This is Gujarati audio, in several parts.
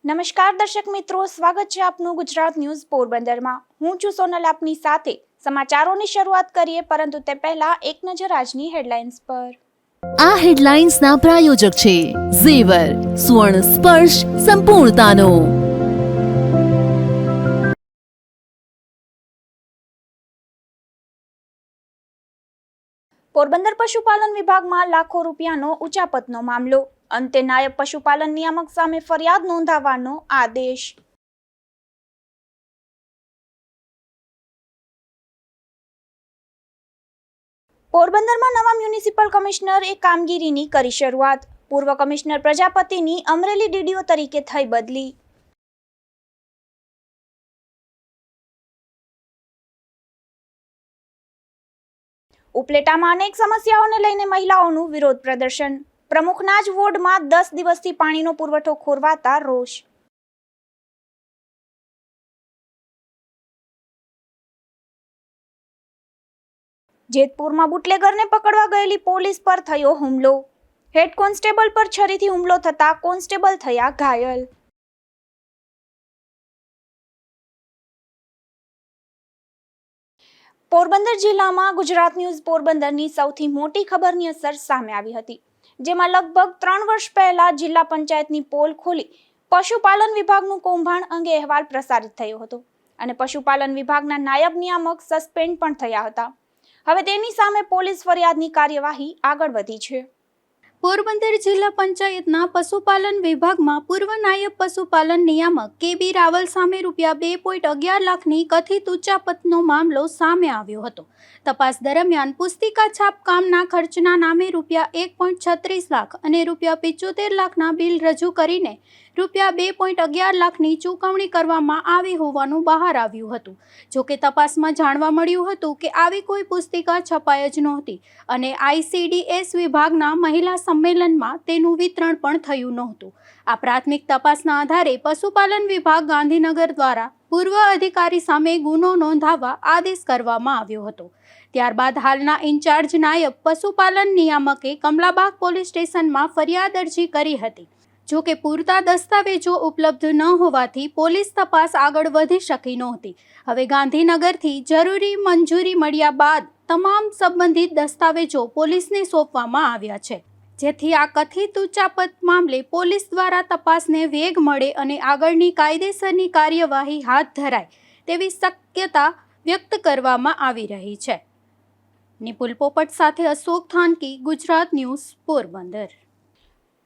નમસ્કાર દર્શક મિત્રો, સ્વાગત છે આપનું ગુજરાત ન્યૂઝ પોરબંદરમાં। હું છું સોનલ, આપની સાથે સમાચારોની શરૂઆત કરીએ, પરંતુ તે પહેલા એક નજર આજની હેડલાઇન્સ પર। આ હેડલાઇન્સના પ્રાયોજક છે ઝેવર, સ્વર્ણ સ્પર્શ સંપૂર્ણતાનો। પોરબંદર પશુપાલન વિભાગમાં લાખો રૂપિયાનો ઉચાપતનો મામલો, અંતે નાયબ પશુપાલન નિયામક સામે ફરિયાદ નોંધાવવાનો આદેશ। પોરબંદરમાં નવા મ્યુનિસિપલ કમિશનર કામગીરીની કરી શરૂઆત। પૂર્વ કમિશનર પ્રજાપતિની અમરેલી ડીડીઓ તરીકે થઈ બદલી। ઉપલેટામાં અનેક સમસ્યાઓને લઈને મહિલાઓનું વિરોધ પ્રદર્શન। પ્રમુખના જ વોર્ડમાં 10 દિવસથી પાણીનો પુરવઠો ખોરવાતા રોષ। જેતપુરમાં બુટલેગરને પકડવા ગયેલી પોલીસ પર થયો હુમલો। હેડ કોન્સ્ટેબલ પર છરીથી હુમલો થતા કોન્સ્ટેબલ થયા ઘાયલ। પોરબંદર જિલ્લામાં ગુજરાત ન્યૂઝ પોરબંદરની સૌથી મોટી ખબરની અસર સામે આવી હતી, જેમાં લગભગ 3 વર્ષ પહેલા જિલ્લા પંચાયતની પોલ ખોલી પશુપાલન વિભાગનું કૌભાંડ અંગે અહેવાલ પ્રસારિત થયો હતો અને પશુપાલન વિભાગના નાયબ નિયામક સસ્પેન્ડ પણ થયા હતા। હવે તેની સામે પોલીસ ફરિયાદની કાર્યવાહી આગળ વધી છે। પોરબંદર જિલ્લા પંચાયતના પશુપાલન વિભાગમાં પૂર્વ નાયબ પશુપાલન નિયામક કે.બી. રાવલ સામે રૂપિયા 2.11 લાખની કથિત ઉચાપતનો મામલો સામે આવ્યો હતો। તપાસ દરમિયાન પુસ્તિકા છાપકામના ખર્ચના નામે રૂપિયા 1.36 લાખ અને રૂપિયા 75 લાખના બિલ રજૂ કરીને રૂપિયા 2.11 લાખની ચૂકવણી કરવામાં આવી હોવાનું બહાર આવ્યું હતું। જોકે તપાસમાં જાણવા મળ્યું હતું કે આવી કોઈ પુસ્તિકા છપાઈ જ નહોતી અને ICDS વિભાગના મહિલા સંમેલનમાં તેનું વિતરણ પણ થયું નહોતું। આ પ્રાથમિક તપાસના આધારે પશુપાલન વિભાગ ગાંધીનગર દ્વારા પૂર્વ અધિકારી સામે ગુનો નોંધાવવા આદેશ કરવામાં આવ્યો હતો। ત્યારબાદ હાલના ઇન્ચાર્જ નાયબ પશુપાલન નિયામકે કમલાબાગ પોલીસ સ્ટેશનમાં ફરિયાદ અરજી કરી હતી। જોકે પૂરતા દસ્તાવેજો ઉપલબ્ધ ન હોવાથી પોલીસ તપાસ આગળ વધી શકી નહોતી। હવે ગાંધીનગરથી જરૂરી મંજૂરી મળ્યા બાદ તમામ સંબંધિત દસ્તાવેજો પોલીસને સોંપવામાં આવ્યા છે, જેથી આ કથિત ઉચાપત મામલે પોલીસ દ્વારા તપાસને વેગ મળે અને આગળની કાયદેસરની કાર્યવાહી હાથ ધરાય તેવી શક્યતા વ્યક્ત કરવામાં આવી રહી છે। નિપુલ પોપટ સાથે અશોક થાનકી, ગુજરાત ન્યૂઝ, પોરબંદર।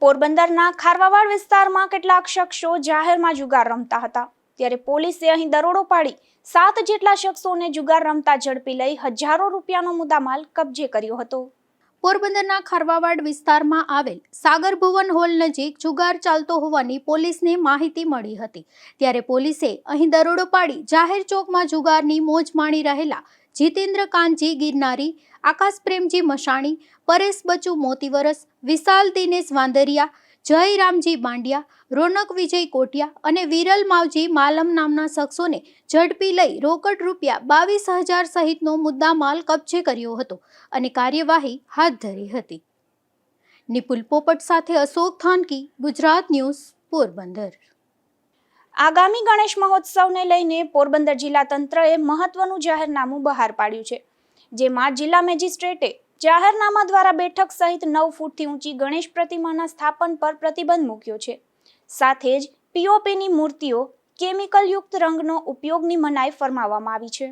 પોરબંદરના ખારવાવાડ વિસ્તારમાં કેટલાક શખ્સો જાહેરમાં જુગાર રમતા હતા, ત્યારે પોલીસે અહીં દરોડો પાડી 7 જેટલા શખ્સોને જુગાર રમતા ઝડપી લઈ હજારો રૂપિયાનો મુદ્દામાલ કબજે કર્યો હતો। પોરબંદરના ખારવાવાડ વિસ્તારમાં આવેલ સાગર ભુવન હોલ નજીક જુગાર ચાલતો હોવાની પોલીસને માહિતી મળી હતી, ત્યારે પોલીસે અહીં દરોડો પાડી જાહેર ચોકમાં જુગારની મોજ માણી રહેલા જીતેન્દ્ર કાનજી ગિરનારી, આકાશ પ્રેમજી મશાણી, પરેશ બચુ મોતીવરસ, વિશાલ દિનેશ વાંદરિયા, જય રામજી બાંડિયા, રોનક વિજય કોટિયા અને વિરલ માવજી માલમ નામના શખ્સોને ઝડપી લઈ રોકડ રૂપિયા 22,000 સહિતનો મુદ્દામાલ કબજે કર્યો હતો અને કાર્યવાહી હાથ ધરી હતી। નિપુલ પોપટ સાથે અશોક થાનકી, ગુજરાત ન્યૂઝ, પોરબંદર। આગામી ગણેશ મહોત્સવને લઈને પોરબંદર જિલ્લા તંત્રએ મહત્વનું જાહેરનામું બહાર પાડ્યું છે, જેમાં જિલ્લા મેજિસ્ટ્રેટે જાહેરનામા દ્વારા બેઠક સહિત 9 ફૂટથી ઊંચી ગણેશ પ્રતિમાના સ્થાપન પર પ્રતિબંધ મૂક્યો છે। સાથે જ પીઓપીની મૂર્તિઓ, કેમિકલયુક્ત રંગનો ઉપયોગની મનાઈ ફરમાવવામાં આવી છે।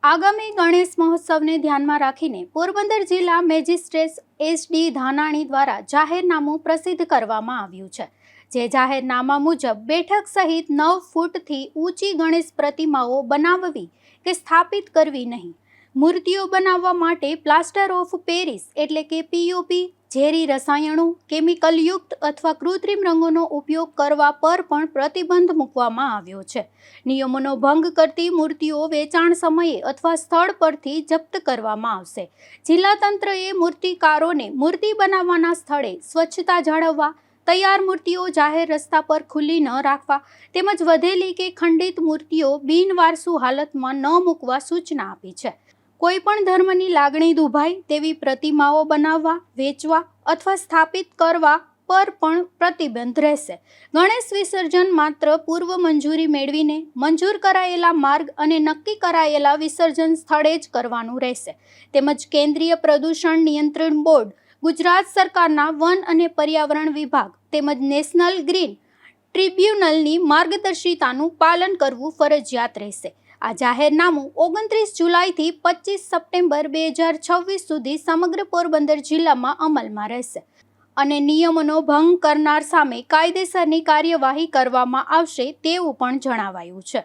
આગામી ગણેશ મહોત્સવને ધ્યાનમાં રાખીને પોરબંદર જિલ્લા મેજિસ્ટ્રેટ SD ધાનાણી દ્વારા જાહેરનામું પ્રસિદ્ધ કરવામાં આવ્યું છે, જે જાહેરનામા મુજબ બેઠક સહિત 9 ફૂટથી ઊંચી ગણેશ પ્રતિમાઓ બનાવવી કે સ્થાપિત કરવી નહીં। મૂર્તિઓ બનાવવા માટે પ્લાસ્ટર ઓફ પેરિસ એટલે કે POP, ઝેરી રસાયણો, કેમિકલયુક્ત અથવા કૃત્રિમ રંગોનો ઉપયોગ કરવા પર પણ પ્રતિબંધ મૂકવામાં આવ્યો છે। નિયમોનો ભંગ કરતી મૂર્તિઓ વેચાણ સમયે અથવા સ્થળ પરથી જપ્ત કરવામાં આવશે। જિલ્લા તંત્રએ મૂર્તિકારોને મૂર્તિ બનાવવાના સ્થળે સ્વચ્છતા જાળવવા, તૈયાર મૂર્તિઓ જાહેર રસ્તા પર ખુલ્લી ન રાખવા તેમજ વધેલી કે ખંડિત મૂર્તિઓ બિનવારસુ હાલતમાં ન મૂકવા સૂચના આપી છે। કોઈ પણ ધર્મની લાગણી દુભાય તેવી પ્રતિમાઓ બનાવવા, વેચવા અથવા સ્થાપિત કરવા પર પણ પ્રતિબંધ રહેશે. ગણેશ વિસર્જન માત્ર પૂર્વ મંજૂરી મેળવીને મંજૂર કરાયેલા માર્ગ અને નક્કી કરાયેલા વિસર્જન સ્થળે જ કરવાનું રહેશે. તેમજ કેન્દ્રીય પ્રદૂષણ નિયંત્રણ બોર્ડ, ગુજરાત સરકારના વન અને પર્યાવરણ વિભાગ તેમજ નેશનલ ગ્રીન ટ્રિબ્યુનલની માર્ગદર્શિતાનું પાલન કરવું ફરજિયાત રહેશે. આ જાહેરનામું 29 જુલાઈથી 25 સપ્ટેમ્બર 2026 સુધી સમગ્ર પોરબંદર જિલ્લામાં અમલમાં રહેશે અને નિયમોનો ભંગ કરનાર સામે કાયદેસરની કાર્યવાહી કરવામાં આવશે તેવું પણ જણાવાયું છે.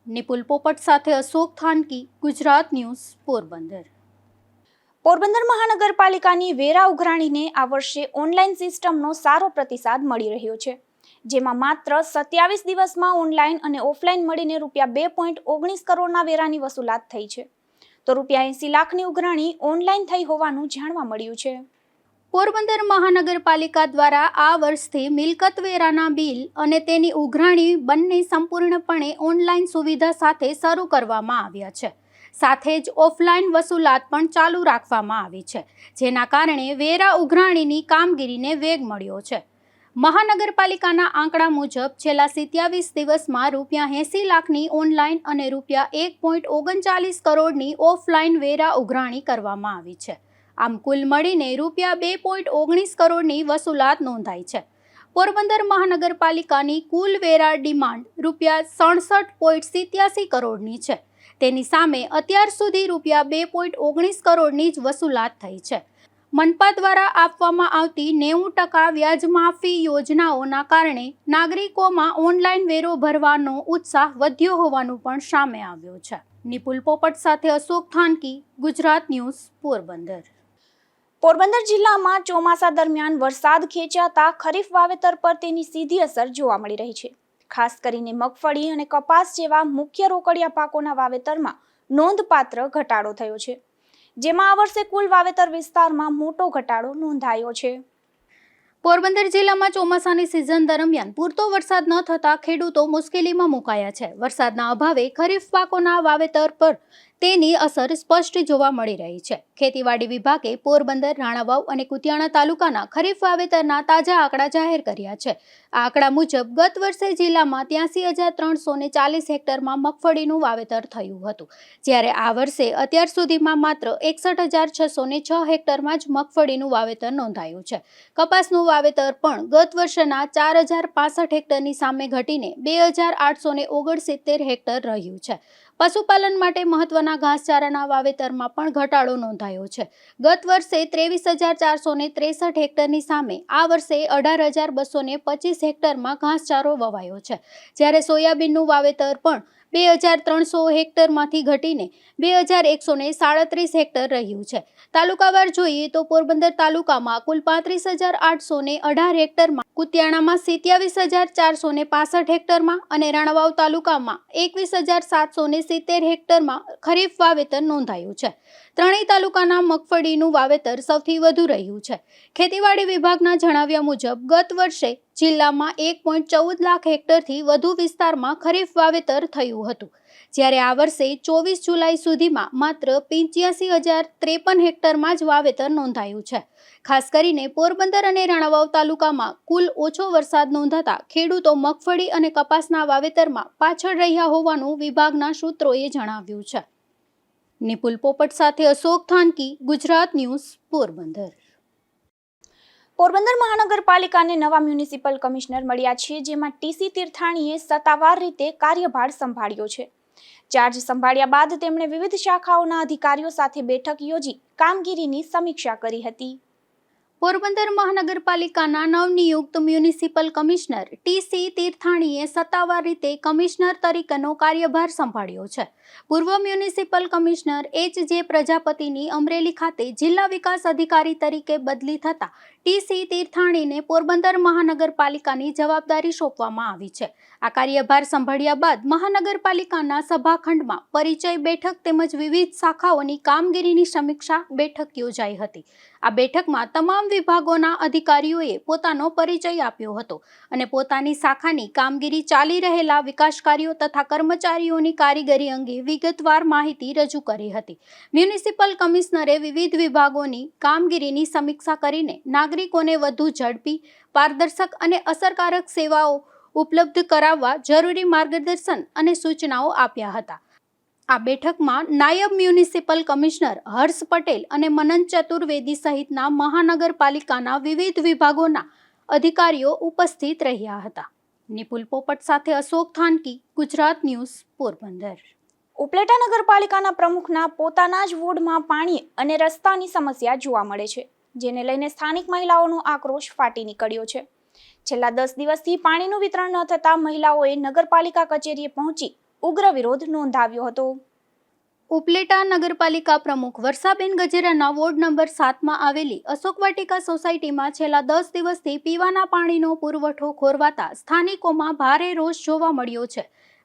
નિપુલ પોપટ સાથે અશોક થાનકી, ગુજરાત ન્યૂઝ, પોરબંદર. પોરબંદર મહાનગરપાલિકાની વેરા ઉઘરાણીને આ વર્ષે ઓનલાઈન સિસ્ટમનો સારો પ્રતિસાદ મળી રહ્યો છે, જેમાં માત્ર 27 દિવસમાં ઓનલાઈન અને ઓફલાઈન મળીને ₹2.19 કરોડના વેરાની વસૂલાત થઈ છે, તો ₹80 લાખની ઉઘરાણી ઓનલાઈન થઈ હોવાનું જાણવા મળ્યું છે. પોરબંદર મહાનગરપાલિકા દ્વારા આ વર્ષથી મિલકત વેરાના બિલ અને તેની ઉઘરાણી બંને સંપૂર્ણપણે ઓનલાઈન સુવિધા સાથે શરૂ કરવામાં આવ્યા છે. સાથે જ ઓફલાઈન વસૂલાત પણ ચાલુ રાખવામાં આવી છે, જેના કારણે વેરા ઉઘરાણીની કામગીરીને વેગ મળ્યો છે. મહાનગરપાલિકાના આંકડા મુજબ છેલ્લા 27 દિવસમાં ₹80 લાખની ઓનલાઈન અને ₹1.39 કરોડની ઓફલાઈન વેરા ઉઘરાણી કરવામાં આવી છે. આમ કુલ મળીને ₹2.19 કરોડની વસૂલાત નોંધાઈ છે. પોરબંદર મહાનગરપાલિકાની કુલ વેરા ડિમાન્ડ ₹67.87 કરોડની છે. તેની સામે અત્યાર સુધી ₹2.19 કરોડની જ વસૂલાત થઈ છે. મનપા દ્વારા આપવામાં આવતી 90% વ્યાજ માફી યોજનાઓના કારણે નાગરિકોમાં ઓનલાઈન વેરો ભરવાનો ઉત્સાહ વધ્યો હોવાનું પણ સામે આવ્યું છે. નિપુલ પોપટ સાથે અશોક થાનકી, ગુજરાત ન્યૂઝ, પોરબંદર. પોરબંદર જિલ્લામાં ચોમાસા દરમિયાન વરસાદ ખેંચાતા ખરીફ વાવેતર પર તેની સીધી અસર જોવા મળી રહી છે. ખાસ કરીને મગફળી અને કપાસ જેવા મુખ્ય રોકડિયા પાકોના વાવેતરમાં નોંધપાત્ર ઘટાડો થયો છે, જેમાં આ વર્ષે કુલ વાવેતર વિસ્તારમાં મોટો ઘટાડો નોંધાયો છે. પોરબંદર જિલ્લામાં ચોમાસાની સિઝન દરમિયાન પૂરતો વરસાદ ન થતા ખેડૂતો મુશ્કેલીમાં મુકાયા છે. વરસાદના અભાવે ખરીફ પાકોના વાવેતર પર તેની અસર સ્પષ્ટ જોવા મળી રહી છે. ખેતીવાડી વિભાગે પોરબંદર, રાણાવાવ અને કુતિયાણા તાલુકાના ખરીફ વાવેતરના તાજા આંકડા જાહેર કર્યા છે. આ આંકડા મુજબ ગત વર્ષે જિલ્લામાં 83,340 હેક્ટરમાં મગફળીનું વાવેતર થયું હતું, જ્યારે આ વર્ષે અત્યાર સુધીમાં માત્ર 61,606 હેક્ટરમાં જ મગફળીનું વાવેતર નોંધાયું છે. કપાસનું વાવેતર પણ ગત વર્ષના 4,065 હેક્ટરની સામે ઘટીને 2,869 હેક્ટર રહ્યું છે. પશુપાલન માટે મહત્વના ઘાસચારાના વાવેતરમાં પણ ઘટાડો નોંધાયો છે. ગત વર્ષે 23,463 હેક્ટરની સામે આ વર્ષે 18,225 હેક્ટરમાં ઘાસચારો વવાયો છે, જ્યારે સોયાબીનનું વાવેતર પણ 2,300 હેક્ટરમાંથી ઘટીને 2,137 હેક્ટર રહ્યું છે. તાલુકાવાર જોઈએ તો પોરબંદર તાલુકામાં કુલ 35,818 હેક્ટરમાં, કુતિયાણામાં 27,465 હેક્ટરમાં અને રાણાવાવ તાલુકામાં 21,770 હેક્ટરમાં ખરીફ વાવેતર નોંધાયું છે. ત્રણેય તાલુકાના મગફળીનું વાવેતર સૌથી વધુ રહ્યું છે. ખેતીવાડી વિભાગના જણાવ્યા મુજબ ગત વર્ષે જિલ્લામાં 1.14 લાખ હેક્ટરથી વધુ વિસ્તારમાં ખરીફ વાવેતર થયું હતું, જ્યારે આ વર્ષે 24 જુલાઈ સુધીમાં માત્ર 85,053 હેક્ટરમાં જ વાવેતર નોંધાયું છે. ખાસ કરીને પોરબંદર અને રાણાવાવ તાલુકામાં કુલ ઓછો વરસાદ નોંધાતા ખેડૂતો મગફળી અને કપાસના વાવેતરમાં પાછળ રહ્યા હોવાનું વિભાગના સૂત્રોએ જણાવ્યું છે. નિપુલ પોપટ સાથે અશોક થાનકી, ગુજરાત ન્યૂઝ, પોરબંદર. પોરબંદર મહાનગરપાલિકાને નવા મ્યુનિસિપલ કમિશનર મળ્યા છે, જેમાં ટીસી તીર્થાણીએ સત્તાવાર રીતે કાર્યભાર સંભાળ્યો છે. ચાર્જ સંભાળ્યા બાદ તેમણે વિવિધ શાખાઓના અધિકારીઓ સાથે બેઠક યોજી કામગીરીની સમીક્ષા કરી હતી. પોરબંદર મહાનગરપાલિકાના નવનિયુક્ત મ્યુનિસિપલ કમિશનર ટીસી તીર્થાણીએ સત્તાવાર રીતે કમિશનર તરીકેનો કાર્યભાર સંભાળ્યો છે. પૂર્વ મ્યુનિસિપલ કમિશનર H.J. પ્રજાપતિની અમરેલી ખાતે જિલ્લા વિકાસ અધિકારી તરીકે બદલી થતા ટીસી તીર્થાણીને પોરબંદર મહાનગરપાલિકાની જવાબદારી સોંપવામાં આવી છે. આ કાર્યભાર સંભાળ્યા બાદ મહાનગરપાલિકાના સભાખંડમાં પરિચય બેઠક તેમજ વિવિધ શાખાઓની કામગીરીની સમીક્ષા બેઠક યોજાઈ હતી. આ બેઠકમાં તમામ વિભાગોના અધિકારીઓએ પોતાનો પરિચય આપ્યો હતો અને પોતાની શાખાની કામગીરી, ચાલી રહેલા વિકાસ કાર્યો તથા કર્મચારીઓની કારીગરી અંગે વિગતવાર માહિતી રજૂ કરી હતી. મ્યુનિસિપલ કમિશનરે વિવિધ વિભાગોની કામગીરીની સમીક્ષા કરીને નાગરિકોને વધુ ઝડપી, પારદર્શક અને અસરકારક સેવાઓ ઉપલબ્ધ કરાવવા જરૂરી માર્ગદર્શન અને સૂચનાઓ આપ્યા હતા. આ બેઠકમાં નાયબ મ્યુનિસિપલ કમિશનર હર્ષ પટેલ અને મનન ચતુર્વેદી સહિતના મહાનગરપાલિકાના વિવિધ વિભાગોના અધિકારીઓ ઉપસ્થિત રહ્યા હતા. નિપુલ પોપટ સાથે અશોક થાનકી, ગુજરાત ન્યૂઝ, પોરબંદર. ઉપલેટા નગરપાલિકાના પ્રમુખના પોતાના જ વોર્ડમાં પાણી અને રસ્તાની સમસ્યા જોવા મળે છે, જેને લઈને સ્થાનિક મહિલાઓનો આક્રોશ ફાટી નીકળ્યો છે. છેલ્લા 10 દિવસથી પાણીનું વિતરણ ન થતા મહિલાઓએ નગરપાલિકા કચેરીએ પહોંચી ઉગ્ર વિરોધ નોંધાવ્યો હતો. ઉપલેટા નગરપાલિકા પ્રમુખ વર્ષાબેન ગજેરાના વોર્ડ નંબર 7માં આવેલી અશોક વાટિકા સોસાયટીમાં છેલ્લા 10 દિવસથી પીવાના પાણીનો પુરવઠો ખોરવાતા સ્થાનિકોમાં ભારે રોષ જોવા મળ્યો છે.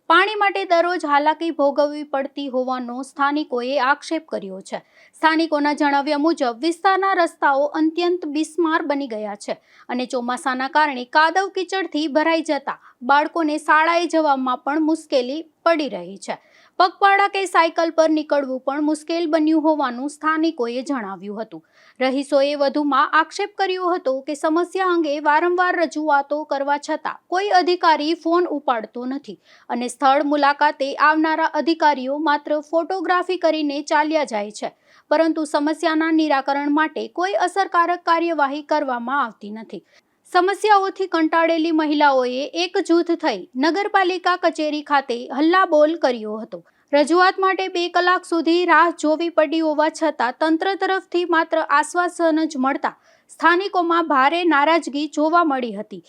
પાણી માટે દરરોજ હાલાકી ભોગવવી પડતી હોવાનો સ્થાનિકોએ આક્ષેપ કર્યો છે. સ્થાનિકોના જણાવ્યા મુજબ વિસ્તારના રસ્તાઓ અત્યંત બિસ્માર બની ગયા છે અને ચોમાસાના કારણે કાદવ કીચડથી ભરાઈ જતા બાળકોને શાળાએ જવામાં પણ મુશ્કેલી પડી રહી છે. પગપાળા કે સાયકલ પર નીકળવું પણ મુશ્કેલ બન્યું હોવાનું સ્થાનિકોએ જણાવ્યું હતું. રહીશોએ વધુમાં આક્ષેપ કર્યો હતો કે સમસ્યા અંગે વારંવાર રજૂઆતો કરવા છતાં કોઈ અધિકારી ફોન ઉપાડતો નથી અને સ્થળ મુલાકાતે આવનારા અધિકારીઓ માત્ર ફોટોગ્રાફી કરીને ચાલ્યા જાય છે, પરંતુ સમસ્યાના નિરાકરણ માટે કોઈ અસરકારક કાર્યવાહી કરવામાં આવતી નથી. સમસ્યાઓથી કંટાળેલી મહિલાઓએ એક જૂથ થઈ નગરપાલિકા કચેરી ખાતે હલ્લાબોલ કર્યો હતો. રજૂઆત માટે 2 કલાક સુધી રાહ જોવી પડી હોવા છતાં તંત્ર તરફથી માત્ર આશ્વાસન જ મળતા સ્થાનિકોમાં ભારે નારાજગી જોવા મળી હતી.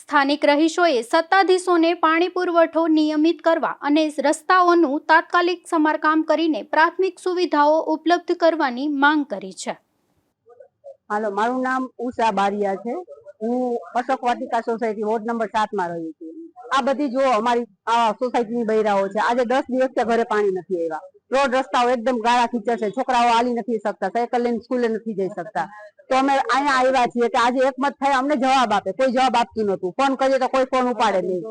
સ્થાનિક રહીશોએ સત્તાધીશોને પાણી પુરવઠો નિયમિત કરવા અને રસ્તાઓનું તાત્કાલિક સમારકામ કરીને પ્રાથમિક સુવિધાઓ ઉપલબ્ધ કરવાની માંગ કરી છે. હાલો, મારું નામ ઉષા બારિયા છે. હું અશોક વાટિકા સોસાયટી વોર્ડ નંબર 7માં રહું છું. આ બધી જો અમારી સોસાયટીની બૈરાઓ છે. આજે 10 દિવસથી ઘરે પાણી નથી આવ્યા. રોડ રસ્તાઓ એકદમ ગાળા કીચડ છે. છોકરાઓ હાલી નથી શકતા, સાયકલ લઈને સ્કૂલે નથી જઈ શકતા. તો અમે અહીંયા આવ્યા છીએ કે આજે એકમત થાય અમને જવાબ આપે. કોઈ જવાબ આપતું નહોતું. ફોન કરીએ તો કોઈ ફોન ઉપાડે નહીં.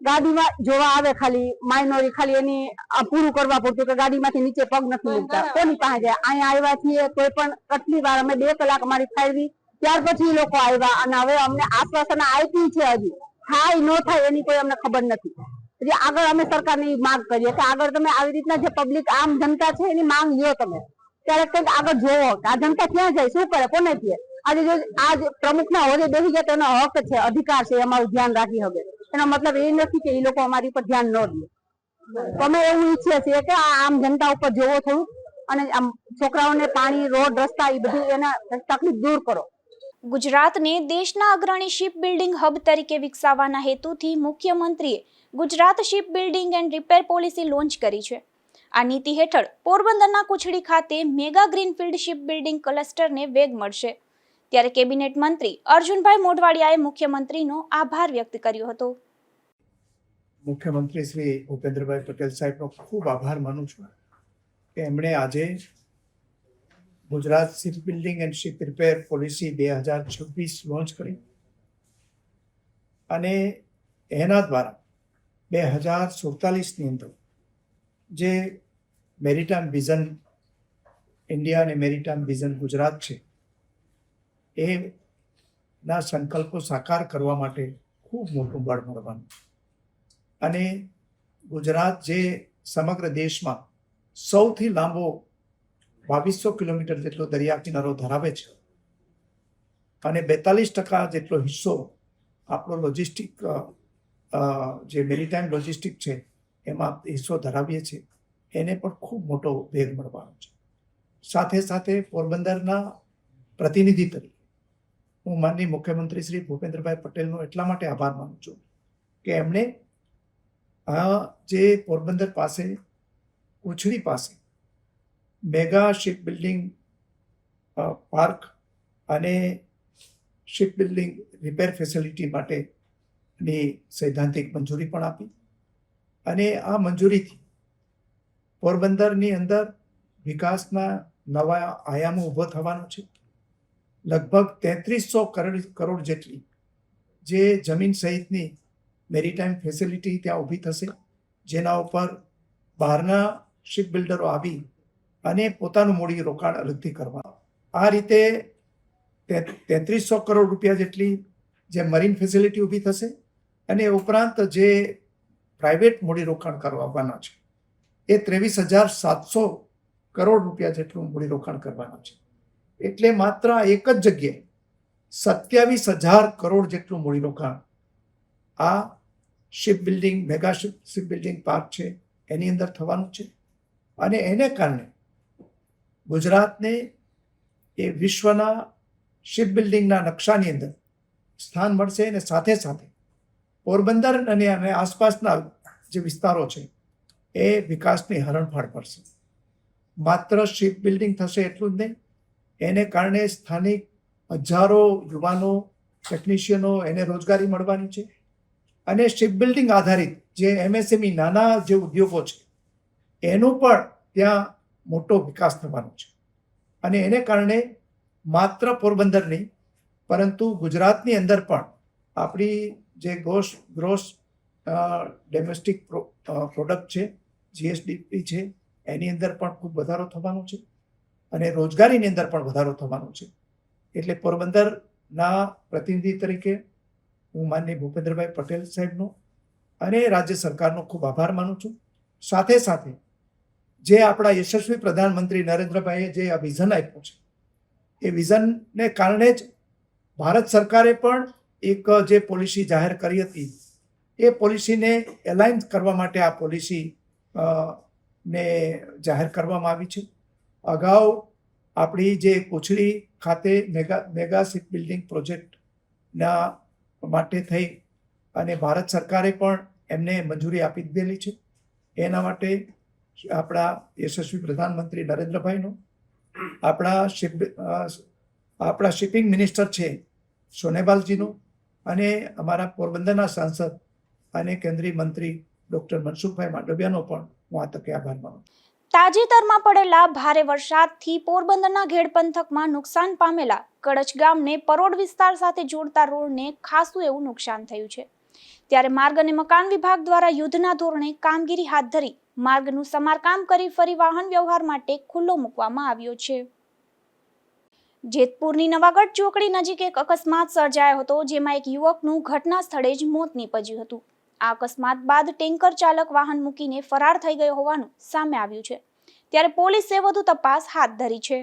ગાડીમાં જોવા આવે ખાલી માઇનોરી, ખાલી એની પૂરું કરવા પૂરતું કે ગાડીમાંથી નીચે પગ નથી મૂકતા. કોની પાસે જાય? અહીંયા આવ્યા છીએ કોઈ પણ કેટલી વાર અમે 2 કલાક અમારી ફાળવી, ત્યાર પછી લોકો આવ્યા અને હવે અમને આશ્વાસન આપી છે. હજી થાય ન થાય એની કોઈ અમને ખબર નથી. એટલે આગળ અમે સરકારની માંગ કરીએ કે આગળ તમે આવી રીતના જે પબ્લિક આમ જનતા છે એની માંગ લ્યો તમે. ત્યારે કંઈક આગળ જોવો કે આ જનતા ક્યાં જાય, શું કરે, કોને કહે. આજે જો આજ પ્રમુખના હોદ્દે બેસી ગયા તો એનો હક છે, અધિકાર છે, અમારું ધ્યાન રાખી શકે. એનો મતલબ એ નથી કે એ લોકો અમારી ઉપર ધ્યાન ન દે. અમે એવું ઈચ્છીએ છીએ કે આમ જનતા ઉપર જોવો થોડું અને આમ છોકરાઓને પાણી, રોડ, રસ્તા એ બધું એના તકલીફ દૂર કરો. ગુજરાતને દેશના અગ્રણી શિપ બિલ્ડિંગ હબ તરીકે વિકસાવવાના હેતુથી મુખ્યમંત્રીએ Gujarat ship building and repair policy launch કરી છે. આ નીતિ હેઠળ પોરબંદરના કુછડી ખાતે મેગા ગ્રીનફિલ્ડ શિપ બિલ્ડિંગ ક્લસ્ટરને વેગ મળશે. ત્યારે કેબિનેટ મંત્રી અર્જુનભાઈ મોઢવાડિયાએ મુખ્યમંત્રીનો આભાર વ્યક્ત કર્યો હતો. મુખ્યમંત્રી શ્રી ભૂપેન્દ્રભાઈ પટેલ સાહેબનો ખૂબ આભાર માનું છું કે એમણે આજે Gujarat ship building and ship repair policy 2026 launch કરી અને એના દ્વારા 2047ની અંદર જે મેરીટાઈમ વિઝન ઇન્ડિયા અને મેરીટાઈમ વિઝન ગુજરાત છે એના સંકલ્પો સાકાર કરવા માટે ખૂબ મોટું બળ મળવાનું અને ગુજરાત જે સમગ્ર દેશમાં સૌથી લાંબો 2200 કિલોમીટર જેટલો દરિયા કિનારો ધરાવે છે અને 42% જેટલો હિસ્સો આપણો લોજિસ્ટિક જે મેરીટાઈમ લોજિસ્ટિક છે એમાં હિસ્સો ધરાવીએ છીએ, એને પણ ખૂબ મોટો વેગ મળવાનો છે. સાથે સાથે પોરબંદરના પ્રતિનિધિ તરીકે હું માનનીય મુખ્યમંત્રી શ્રી ભૂપેન્દ્રભાઈ પટેલનો એટલા માટે આભાર માનું છું કે એમણે જે પોરબંદર પાસે કુછડી પાસે મેગા શિપ બિલ્ડિંગ પાર્ક અને શિપ બિલ્ડિંગ રિપેર ફેસિલિટી માટેની સૈદ્ધાંતિક મંજૂરી પણ આપી અને આ મંજૂરીથી પોરબંદરની અંદર વિકાસના નવા આયામો ઊભો થવાનો છે. લગભગ 3300 કરોડ જેટલી જે જમીન સહિતની મેરીટાઈમ ફેસિલિટી ત્યાં ઊભી થશે, જેના ઉપર બહારના શિપ બિલ્ડરો આવી અને પોતાનું મૂડી રોકાણ અલગથી કરવા. આ રીતે 3300 કરોડ રૂપિયા જેટલી જે મરીન ફેસિલિટી ઊભી થશે અને ઉપરાંત જે પ્રાઇવેટ મૂડીરોકાણ કરવાના છે એ 23,700 કરોડ રૂપિયા જેટલું મૂડીરોકાણ કરવાના છે. એટલે માત્ર એક જ જગ્યાએ 27,000 કરોડ જેટલું મૂડીરોકાણ આ ship building mega ship building park છે એની અંદર થવાનું છે. અને એને કારણે ગુજરાતને એ વિશ્વના શિપ બિલ્ડિંગના નકશાની અંદર સ્થાન મળશે અને સાથે સાથે પોરબંદર અને આસપાસના જે વિસ્તારો છે એ વિકાસની હરણફાળ પડશે. માત્ર શિપ બિલ્ડિંગ થશે એટલું જ નહીં, એને કારણે સ્થાનિક હજારો યુવાનો ટેકનિશિયનો એને રોજગારી મળવાની છે. અને શિપ બિલ્ડિંગ આધારિત જે MSME નાના જે ઉદ્યોગો છે એનો પણ ત્યાં મોટો વિકાસ થવાનો છે. અને એને કારણે માત્ર પોરબંદર નહીં પરંતુ ગુજરાતની અંદર પણ આપણી જે ગ્રોસ ડોમેસ્ટિક પ્રોડક્ટ છે GSDP છે એની અંદર પણ ખૂબ વધારો થવાનો છે અને રોજગારીની અંદર પણ વધારો થવાનો છે. એટલે પોરબંદરના પ્રતિનિધિ તરીકે હું માનનીય ભૂપેન્દ્રભાઈ પટેલ સાહેબનો અને રાજ્ય સરકારનો ખૂબ આભાર માનું છું. સાથે સાથે જે આપણા યશસ્વી પ્રધાનમંત્રી નરેન્દ્રભાઈએ જે આ વિઝન આપ્યું છે એ વિઝનને કારણે જ ભારત સરકારે પણ એક જે પોલિસી જાહેર કરી હતી એ પોલિસીને એલાઇન કરવા માટે આ પોલિસી ને જાહેર કરવામાં આવી છે. અગાઉ આપણી જે કોછડી ખાતે મેગા શિપ બિલ્ડિંગ પ્રોજેક્ટના માટે થઈ અને ભારત સરકારે પણ એમને મંજૂરી આપી દીધેલી છે. એના માટે આપણા યશસ્વી પ્રધાનમંત્રી નરેન્દ્રભાઈનો, આપણા શિપિંગ મિનિસ્ટર છે સોનેબાલજીનો અને અમારા પોરબંદરના સાંસદ અને કેન્દ્રીય મંત્રી ડૉક્ટર મનસુખભાઈ માંડવિયાનો પણ હું આ તકે આભાર માનું. તાજેતરમાં પડેલા ભારે વરસાદથી પોરબંદરના ઘેડ પંથકમાં નુકસાન પામેલા કડચ ગામને પરોડ વિસ્તાર સાથે જોડતા રોડને ખાસું એવું નુકસાન થયું છે. ત્યારે માર્ગ અને મકાન વિભાગ દ્વારા યુદ્ધના ધોરણે કામગીરી હાથ ધરી માર્ગનું સમારકામ કરી ફરી વાહન વ્યવહાર માટે ખુલ્લો મૂકવામાં આવ્યો છે. જેતપુરની નવાગઢ ચોકડી નજીક એક અકસ્માત સર્જાયો હતો, જેમાં એક યુવકનું ઘટના સ્થળે જ મોત નીપજ્યું હતું. આ અકસ્માત બાદ ટેન્કર ચાલક વાહન મૂકીને ફરાર થઈ ગયો હોવાનું સામે આવ્યું છે. ત્યારે પોલીસે વધુ તપાસ હાથ ધરી છે.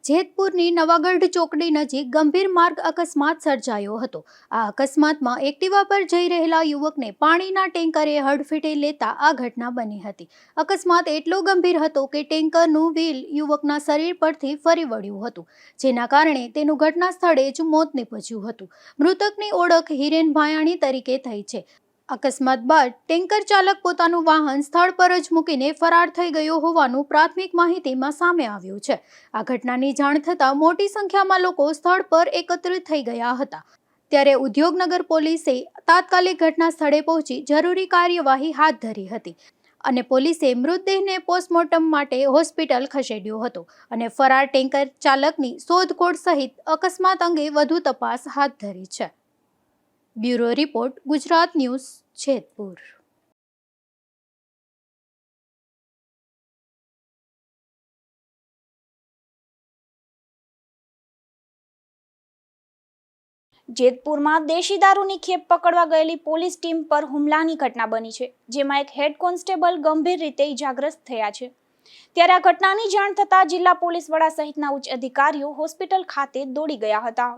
જેતપુરની નવાગઢ ચોકડી નજીક ગંભીર માર્ગ અકસ્માત સર્જાયો હતો. આ અકસ્માતમાં એક્ટિવા પર જઈ રહેલા યુવકને પાણીના ટેન્કરે હડફેટે લેતા આ ઘટના બની હતી. અકસ્માત એટલો ગંભીર હતો કે ટેન્કરનું વ્હીલ યુવકના શરીર પરથી ફરી વળ્યું હતું, જેના કારણે તેનું ઘટના સ્થળે જ મોત નીપજ્યું હતું. મૃતકની ઓળખ હિરેન ભાયાણી તરીકે થઈ છે. અકસ્માત બાદ ટેન્કર ચાલક પોતાનું વાહન સ્થળ પર જ મૂકીને ફરાર થઈ ગયો હોવાનું પ્રાથમિક માહિતીમાં સામે આવ્યું છે. આ ઘટનાની જાણ થતાં મોટી સંખ્યામાં લોકો સ્થળ પર એકત્રિત થઈ ગયા હતા. ત્યારે ઉદ્યોગનગર પોલીસે તાત્કાલિક ઘટના સ્થળે પહોંચી જરૂરી કાર્યવાહી હાથ ધરી હતી અને પોલીસે મૃતદેહને પોસ્ટમોર્ટમ માટે હોસ્પિટલ ખસેડ્યો હતો અને ફરાર ટેન્કર ચાલકની શોધખોળ સહિત અકસ્માત અંગે વધુ તપાસ હાથ ધરી છે. Bureau report, Gujarat news, Jetpur. જેતપુરમાં દેશી દારૂની ખેપ પકડવા ગયેલી પોલીસ ટીમ પર હુમલાની ઘટના બની છે, જેમાં એક હેડ કોન્સ્ટેબલ ગંભીર રીતે ઇજાગ્રસ્ત થયા છે. ત્યારે આ ઘટનાની જાણ થતાં જિલ્લા પોલીસ વડા સહિતના ઉચ્ચ અધિકારીઓ હોસ્પિટલ ખાતે દોડી ગયા હતા.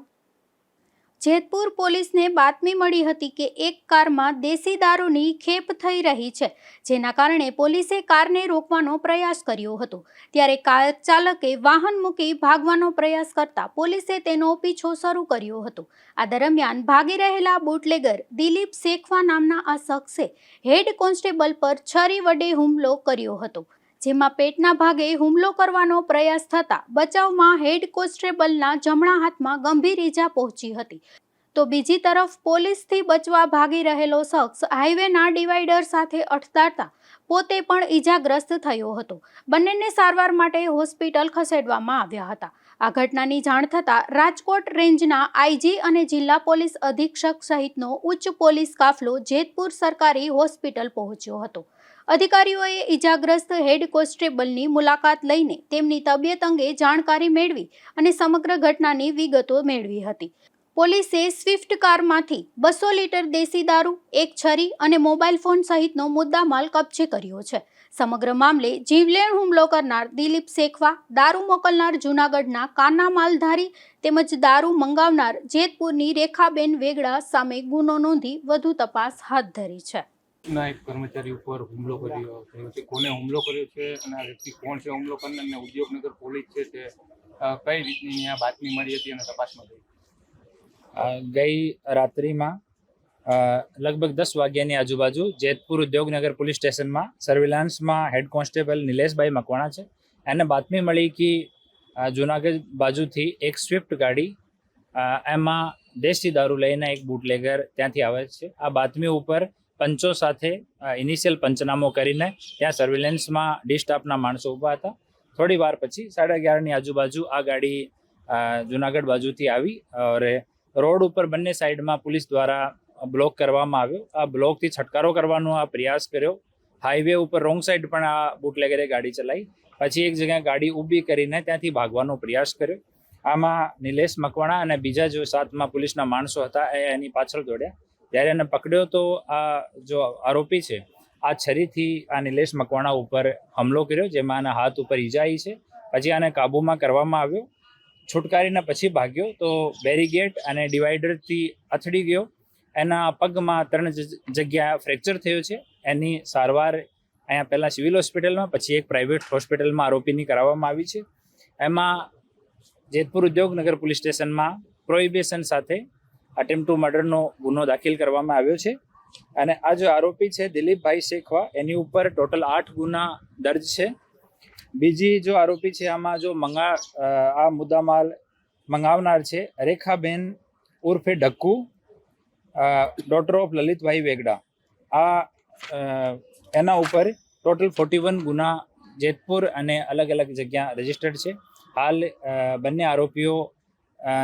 જેતપુર પોલીસને બાતમી મળી હતી કે એક કારમાં દેશી દારૂની ખેપ થઈ રહી છે, જેના કારણે પોલીસે કારને રોકવાનો પ્રયાસ કર્યો હતો. ત્યારે કાર ચાલકે વાહન મૂકી ભાગવાનો પ્રયાસ કરતા પોલીસે તેનો પીછો શરૂ કર્યો હતો. આ દરમિયાન ભાગી રહેલા બુટલેગર દિલીપ શેખવા નામના આ શખ્સે હેડ કોન્સ્ટેબલ પર છરી વડે હુમલો કર્યો હતો, જેમાં પેટના ભાગે હુમલો કરવાનો પ્રયાસ થતા બચાવમાં હેડ કોન્સ્ટેબલના જમણા હાથમાં ગંભીર ઈજા પહોંચી હતી. તો બીજી તરફ પોલીસથી બચવા ભાગી રહેલો શખ્સ હાઈવેના ડિવાઈડર સાથે અથડાતા પોતે પણ ઈજાગ્રસ્ત થયો હતો. બંનેને સારવાર માટે હોસ્પિટલ ખસેડવામાં આવ્યા હતા. આ ઘટનાની જાણ થતાં રાજકોટ રેન્જના આઈજી અને જિલ્લા પોલીસ અધિક્ષક સહિતનો ઉચ્ચ પોલીસ કાફલો જેતપુર સરકારી હોસ્પિટલ પહોંચ્યો હતો. અધિકારીઓએ ઈજાગ્રસ્ત હેડ કોન્સ્ટેબલની મુલાકાત લઈને તેમની તબિયત અંગે જાણકારી મેળવી અને સમગ્ર ઘટનાની વિગતો મેળવી હતી. પોલીસે સ્વિફ્ટ કારમાંથી 200 લીટર દેશી દારૂ, એક છરી અને મોબાઈલ ફોન સહિતનો મુદ્દામાલ કબજે કર્યો છે. સમગ્ર મામલે જીવલેણ હુમલો કરનાર દિલીપ શેખવા, દારૂ મોકલનાર જૂનાગઢના કાના માલધારી તેમજ દારૂ મંગાવનાર જેતપુરની રેખાબેન વેગડા સામે ગુનો નોંધી વધુ તપાસ હાથ ધરી છે. એક કર્મચારી ઉપર હુમલો કર્યો છે. કોને હુમલો કર્યો છે અને આ વ્યક્તિ કોણ છે હુમલો કરનાર અને ઉદ્યોગનગર પોલીસ છે તે કઈ રીતની આ બાતમી મળી હતી અને તપાસમાં ગઈ? ગઈ રાત્રિમાં લગભગ 10 વાગ્યાની આજુબાજુ જેતપુર ઉદ્યોગનગર પોલીસ સ્ટેશનમાં સર્વેલન્સમાં હેડ કોન્સ્ટેબલ નિલેશભાઈ મકવાણા છે. એને બાતમી મળી કે જૂનાગઢ બાજુથી એક સ્વિફ્ટ ગાડી એમાં દેશી દારૂ લઈને એક બુટલેગર ત્યાંથી આવે છે. આ બાતમી ઉપર પંચો સાથે ઇનિશિયલ પંચનામો કરીને ત્યાં સર્વેલન્સમાં ડી સ્ટાફના માણસો ઊભા હતા. થોડી વાર પછી 11:30ની આજુબાજુ આ ગાડી જૂનાગઢ બાજુથી આવી અને રોડ ઉપર બંને સાઈડમાં પોલીસ દ્વારા બ્લોક કરવામાં આવ્યો. આ બ્લોકથી છટકારો કરવાનો આ પ્રયાસ કર્યો. હાઈવે ઉપર રોંગ સાઈડ પણ આ બુટલેગરે ગાડી ચલાવી. પછી એક જગ્યાએ ગાડી ઊભી કરીને ત્યાંથી ભાગવાનો પ્રયાસ કર્યો. આમાં નિલેશ મકવાણા અને બીજા જો સાથમાં પોલીસના માણસો હતા એ એની પાછળ દોડ્યા. જ્યારે એને પકડ્યો તો આ જો આરોપી છે આ છરીથી આ નિલેશ મકવાણા ઉપર હુમલો કર્યો, જેમાં આના હાથ ઉપર ઈજા આવી છે. પછી આને કાબૂમાં કરવામાં આવ્યો. છુટકારીને પછી ભાગ્યો તો બેરીગેટ અને ડિવાઈડરથી અથડી ગયો. એના પગમાં 3 જગ્યા ફ્રેક્ચર થયો છે. એની સારવાર અહીંયા પહેલાં સિવિલ હોસ્પિટલમાં પછી એક પ્રાઇવેટ હોસ્પિટલમાં આરોપીની કરાવવામાં આવી છે. એમાં જેતપુર ઉદ્યોગનગર પોલીસ સ્ટેશનમાં પ્રોહિબિશન સાથે અટેમ્પ્ટ ટુ મર્ડરનો ગુનો દાખલ કરવામાં આવ્યો છે. અને આ જો આરોપી છે દિલીપભાઈ શેખવા, એની ઉપર ટોટલ 8 ગુના દર્જ છે. બીજી જો આરોપી છે આમાં જો આ મુદ્દામાલ મંગાવનાર છે રેખાબેન ઉર્ફે ઢક્કુ, ડોટર ઓફ લલિતભાઈ વેગડા. આ એના ઉપર ટોટલ 41 ગુના જેતપુર અને અલગ અલગ જગ્યા રજીસ્ટર્ડ છે. હાલ બંને આરોપીઓ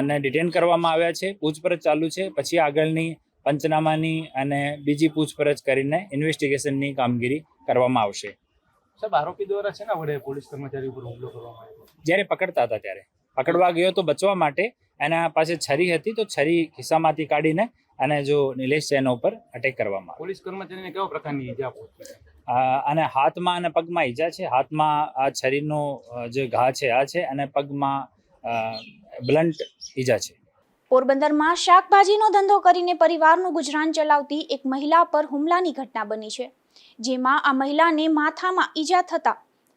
ને ડિટેન કરવામાં આવ્યા છે. પૂછપરછ ચાલુ છે. પછી આગળની પંચનામાની અને બીજી પૂછપરછ કરીને ઇન્વેસ્ટિગેશનની કામગીરી કરવામાં આવશે. સાહેબ, આરોપી દ્વારા છે ને વડે પોલીસ કર્મચારી ઉપર હુમલો કરવામાં આવ્યો? જ્યારે પકડતા હતા ત્યારે પકડવા ગયો તો બચવા માટે એના પાસે છરી હતી તો છરી ખિસ્સામાંથી કાઢીને અને જો નિલેશ છે એના ઉપર અટેક કરવામાં આવ્યો. પોલીસ કર્મચારીને કેવા પ્રકારની ઈજા પહોંચી? અને હાથમાં અને પગમાં ઈજા છે. હાથમાં આ છરીનો જે ઘા છે આ છે અને પગમાં બ્લન્ટ ઈજા છે. પોરબંદરમાં શાકભાજીનો ધંધો કરીને પરિવારનું ગુજરાન ચલાવતી એક મહિલા પર હુમલાની ઘટના બની છે, જેમાં આ મહિલાને માથામાં ઈજા થતા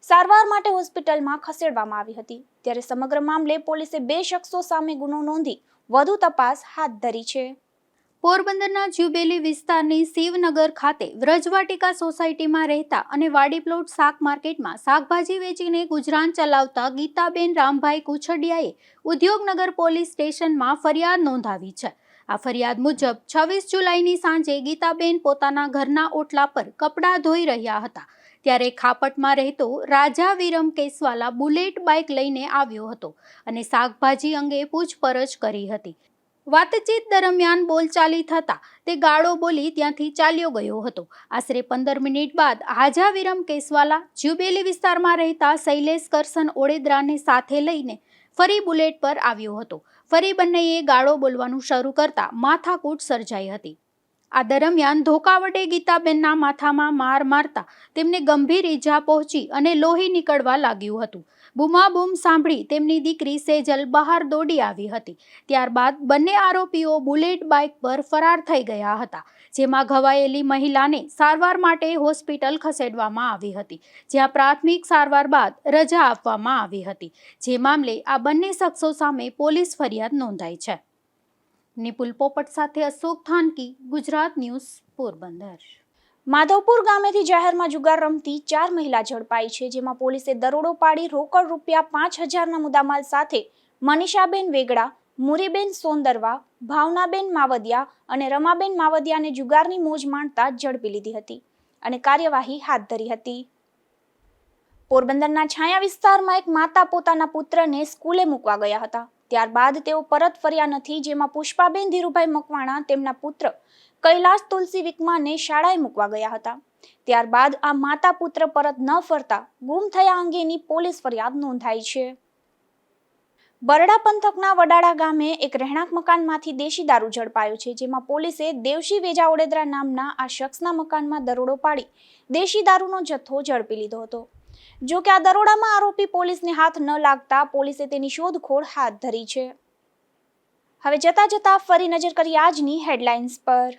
સારવાર માટે હોસ્પિટલમાં ખસેડવામાં આવી હતી. ત્યારે સમગ્ર મામલે પોલીસે 2 શખ્સો સામે ગુનો નોંધી વધુ તપાસ હાથ ધરી છે. પોરબંદરના જ્યુબેલી વિસ્તારની શિવનગર ખાતે વ્રજવાટિકા સોસાયટીમાં રહેતા અને વાડી પ્લોટ શાક માર્કેટમાં શાકભાજી વેચીને ગુજરાન ચલાવતા ગીતાબેન રામભાઈ કુછડિયાએ ઉદ્યોગનગર પોલીસ સ્ટેશનમાં ફરિયાદ નોંધાવી છે. આ ફરિયાદ મુજબ 26 જુલાઈની સાંજે ગીતાબેન પોતાના ઘરના ઓટલા પર કપડાં ધોઈ રહ્યા હતા. ત્યારે ખાપટમાં રહેતો રાજા વિરમ કેસવાલા બુલેટ બાઇક લઈને આવ્યો હતો અને શાકભાજી અંગે પૂછપરછ કરી હતી. વાતચીત દરમિયાન બોલચાલી થતા તે ગાળો બોલી ત્યાંથી ચાલ્યો ગયો હતો. આશરે 15 મિનિટ બાદ હાજા વિરમ કેસવાલા જ્યુબેલી વિસ્તારમાં રહેતા શૈલેષ કરસન ઓડેદરાને સાથે લઈને ફરી બુલેટ પર આવ્યો હતો. ફરી બંનેએ ગાળો બોલવાનું શરૂ કરતા માથાકૂટ સર્જાઈ હતી. આ દરમિયાન ધોકા વડે ગીતાબેનના માથામાં માર મારતા તેમને ગંભીર ઈજા પહોંચી અને લોહી નીકળવા લાગ્યું હતું. બૂમાબૂમ સાંભળી તેમની દીકરી સેજલ બહાર દોડી આવી હતી. ત્યારબાદ બંને આરોપીઓ બુલેટ બાઇક પર ફરાર થઈ ગયા હતા, જેમાં ઘવાયેલી મહિલાને સારવાર માટે હોસ્પિટલ ખસેડવામાં આવી હતી, જ્યાં પ્રાથમિક સારવાર બાદ રજા આપવામાં આવી હતી. જે મામલે આ બંને શખ્સો સામે પોલીસ ફરિયાદ નોંધાઈ છે. નિપુલ પોપટ સાથે અશોક થાનકી, ગુજરાત ન્યૂઝ, પોરબંદર. માધવપુર ગામેથી જાહેરમાં જુગાર રમતી 4 મહિલા ઝડપાઈ છે, જેમાં પોલીસે દરોડો પાડી રોકડ રૂપિયા 5,000ના મુદ્દામાલ સાથે મનીષાબેન વેગડા, મુરીબેન સોંદરવા, ભાવનાબેન માવદિયા અને રમાબેન માવદિયાને જુગારની મોજ માણતા ઝડપી લીધી હતી અને કાર્યવાહી હાથ ધરી હતી. પોરબંદરના છાયા વિસ્તારમાં એક માતા પોતાના પુત્રને સ્કૂલે મૂકવા ગયા હતા. ત્યારબાદ તેઓ પરત ફર્યા નથી, જેમાં પુષ્પાબેન ધીરુભાઈ મકવાણા તેમના પુત્ર કૈલાસ તુલસી વિકમાને શાળાએ મૂકવા ગયા હતા. ત્યારબાદ આ માતા પુત્ર પરત ન ફરતા ગુમ થયા અંગેની પોલીસ ફરિયાદ નોંધાઈ છે. બરડા પંથકના વડાળા ગામે એક રહેણાંક મકાનમાંથી દેશી દારૂ ઝડપાયો છે, જેમાં પોલીસે દેવશી વેજા ઓડેદરા નામના આ શખ્સના મકાનમાં દરોડો પાડી દેશી દારૂનો જથ્થો ઝડપી લીધો હતો. જો કે આ દરોડામાં આરોપી પોલીસને હાથ ન લાગતા પોલીસે તેની શોધખોળ હાથ ધરી છે. હવે જતા ફરી નજર કરીએ આજની હેડલાઇન્સ પર.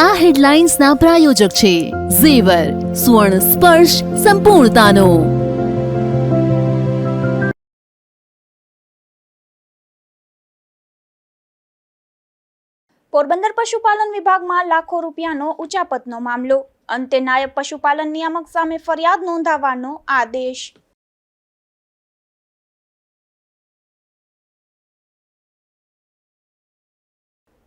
આ હેડલાઇન્સના પ્રાયોજક છે ઝેવર, સુવર્ણ સ્પર્શ સંપૂર્ણતાનો. પોરબંદર પશુપાલન વિભાગમાં લાખો રૂપિયાનો ઉચાપતનો મામલો. અંતે નાયબ પશુપાલન નિયામક સામે ફરિયાદ નોંધાવવાનો આદેશ.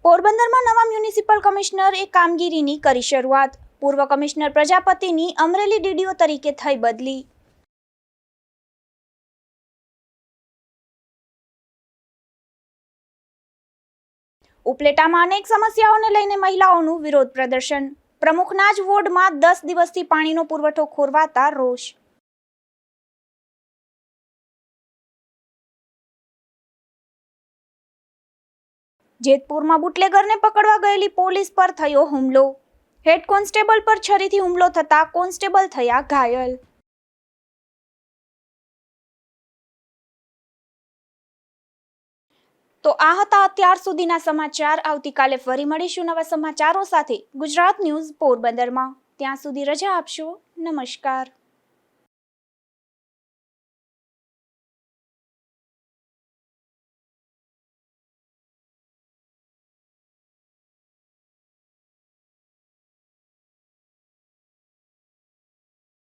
પોરબંદરમાં નવા મ્યુનિસિપલ કમિશનર એ કામગીરીની કરી શરૂઆત. પૂર્વ કમિશનર પ્રજાપતિની અમરેલી ડીડીઓ તરીકે થઈ બદલી. ઉપલેટામાં અનેક સમસ્યાઓને લઈને મહિલાઓનું વિરોધ પ્રદર્શન. પ્રમુખના જ વોર્ડમાં 10 દિવસથી પાણીનો પુરવઠો ખોરવાતા રોષ. જેતપુરમાં બુટલેગરને પકડવા ગયેલી પોલીસ પર થયો હુમલો. હેડ કોન્સ્ટેબલ પર છરીથી હુમલો થતા કોન્સ્ટેબલ થયા ઘાયલ. તો આ હતા અત્યાર સુધીના સમાચાર. આવતીકાલે ફરી મળીશું નવા સમાચારો સાથે ગુજરાત ન્યૂઝ પોરબંદરમાં. ત્યાં સુધી રજા આપશો. નમસ્કાર.